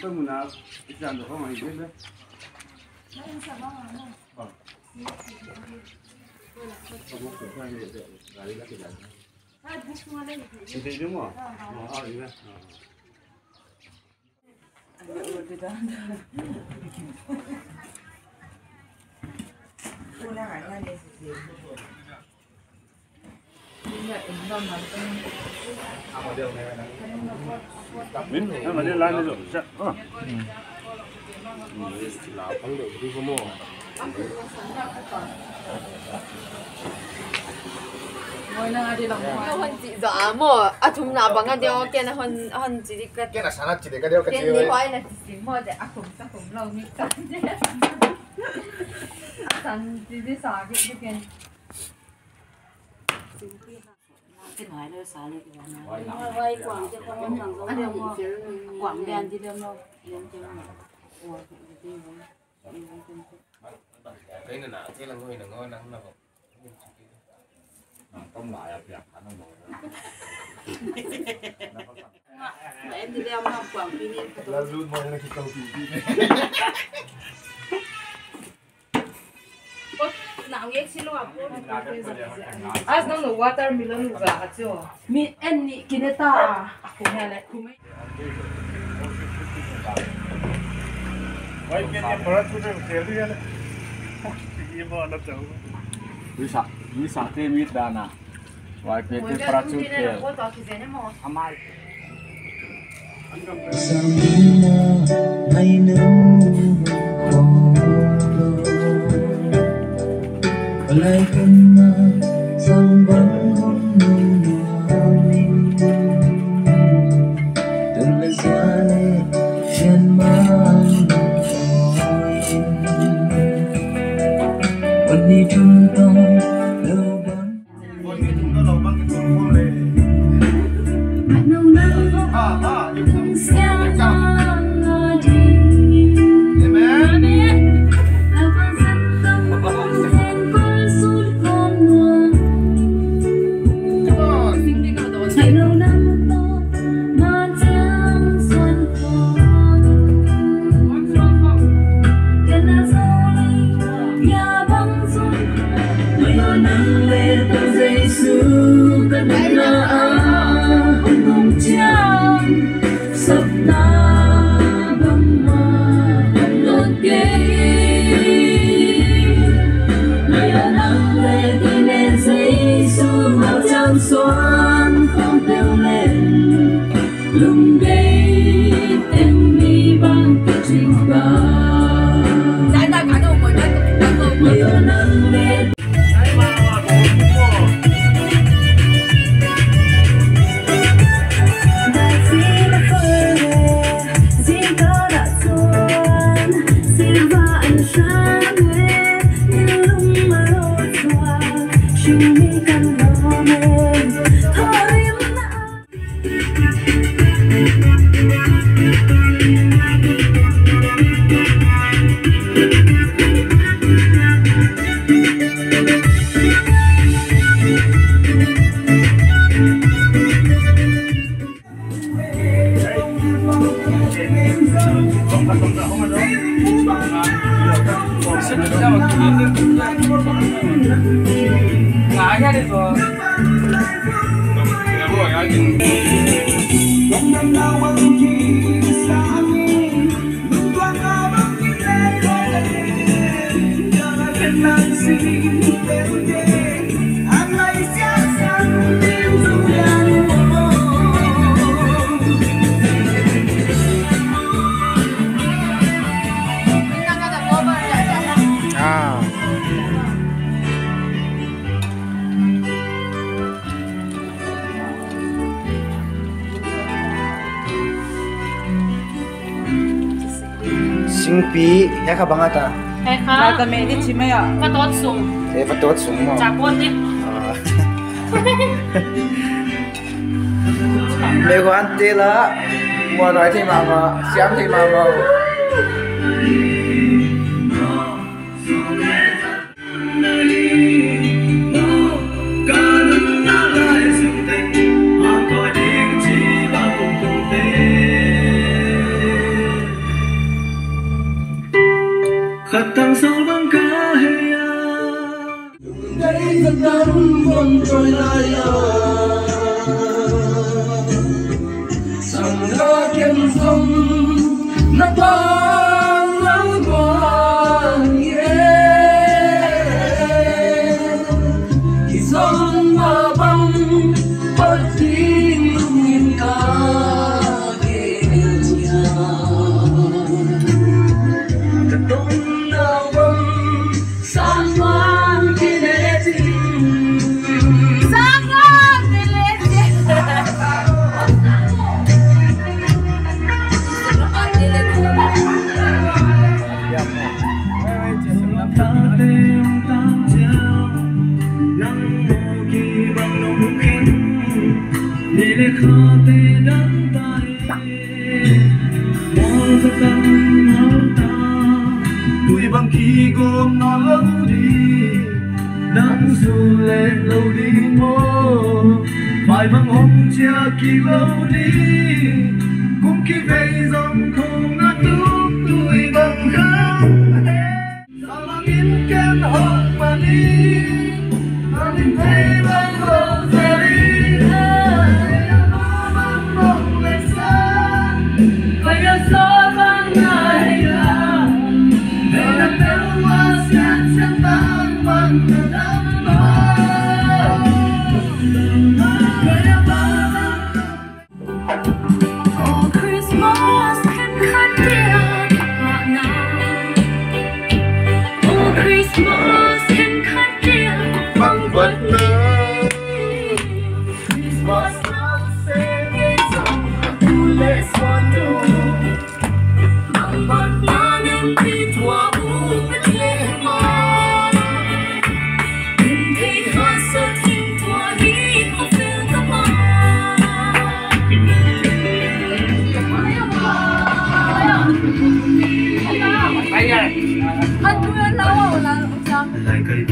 tôi muốn là làm được không anh biết đấy. Thì đúng rồi. Nó mà đi lại nó rồi. Là phấn được đi có mua. hôn chị dọa mua chúng nào bằng cái điều cái này hôn chị đi cái là sáng chỉ để cái điều cái gì vậy cái này chỉ mua để cũng chắc cũng lâu như cái sản chị đi xả cái cái nói nó xả lên cái này quay quảng cho con bằng giống như quảng đèn thì đêm đâu đêm cho nó cái này là thế là ngôi nắng nào Không lại đẹp hẳn không em thì đeo học quảng tuy nhiên là luôn mọi người cầu tìm nào nghe xin lỗi nó nổ watermelon nổ gà chứ mi en ni kineta cũng nghe lại cũng mấy Vậy cái bớt chút được thế đi đấy. Cái mà nó đâu. Bisa temit dana. Vậy cái bớt chút thế. Amai. Hãy lại không mà dòng vẫn không ngừng ninh từng lời ra lên trên mang vẫn đi chúng tôi đâu vẫn xuân không kêu lên lùng đây em đi bằng cái trình bày giải ta cả đâu mọi người yêu nắng lên đại sĩ đã khơi về riêng có đã xuân xin và anh sáng về như lúc mà lối qua chúng mi căn lo mê thôi Singpi, ya ka bangata. Là tao mẹ đi chim mày à Vatawt sung Vatawt sung mo. chả quân đi Mẹ của anh tê là mua nói thì mà xem thì mà Hãy subscribe cho kênh Ghiền Mì Gõ để không bỏ lỡ những video hấp dẫn. buồn trôi lại sông ra kiếm sông nó bao lắng quanh khi sông mà băng bất tin nghìn cả khi gom nó lâu đi nắng dù lên lâu đi mô phải bằng hôm chia kỳ lâu đi cũng khi về dòng không ngã túc tuổi bằng khám sao mà biến kém hồn mà đi mà mình thấy vẫn không rời đi vẫn mong lên xa vậy ở gió vang ngày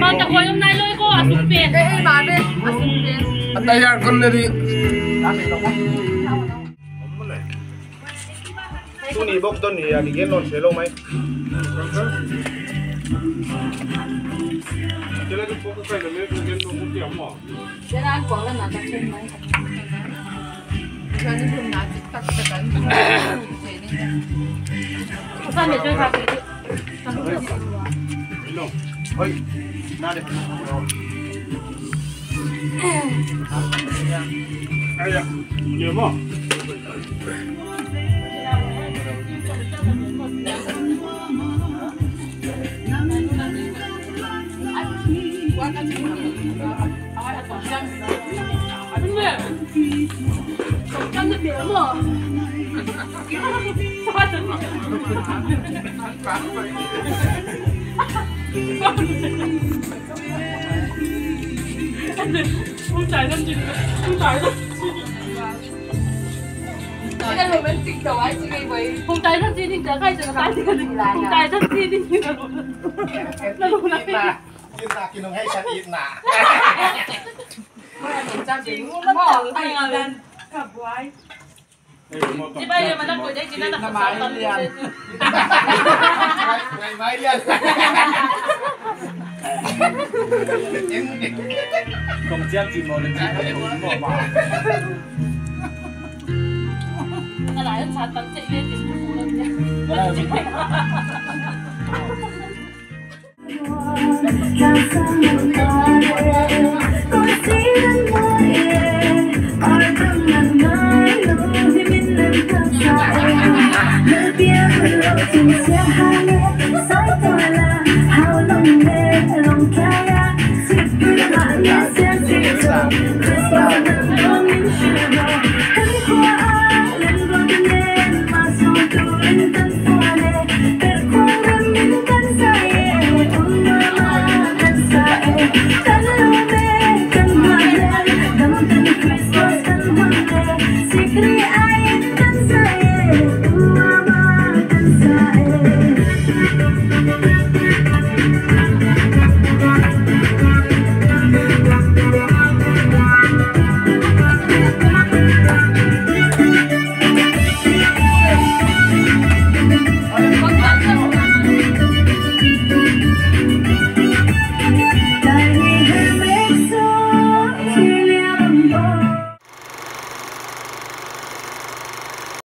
mà tập hồi hôm nay lôi cô à sụp biển đây bà bên à sụp biển anh đây là con đi tu ni bốc tuần ni đi lon sẽ lâu mấy cái này bốc cái này mấy cái nó cũng tiệm mà cái này quảng là nào tập trên mấy cho nên thường là tất cả sao để chơi cà phê ơi na đi ai ya nhiều mà ăn được biển mà không trái thân gì không trái thân cái này mình thích đầu ai chỉ cái vậy không trái thân gì thì cả cái chừng trái thì không trái thân gì thì là lúc này yên ta kia nó hay sát yên nà mình trang bị bỏ tay lên cặp quái chị bây giờ mà đang ngồi đây chị đang đặt sáu tấn lên ngày mai liền không chết gì mà lên chị không bỏ nó lại ăn 6 tấn chị lên chị phụ lên nhé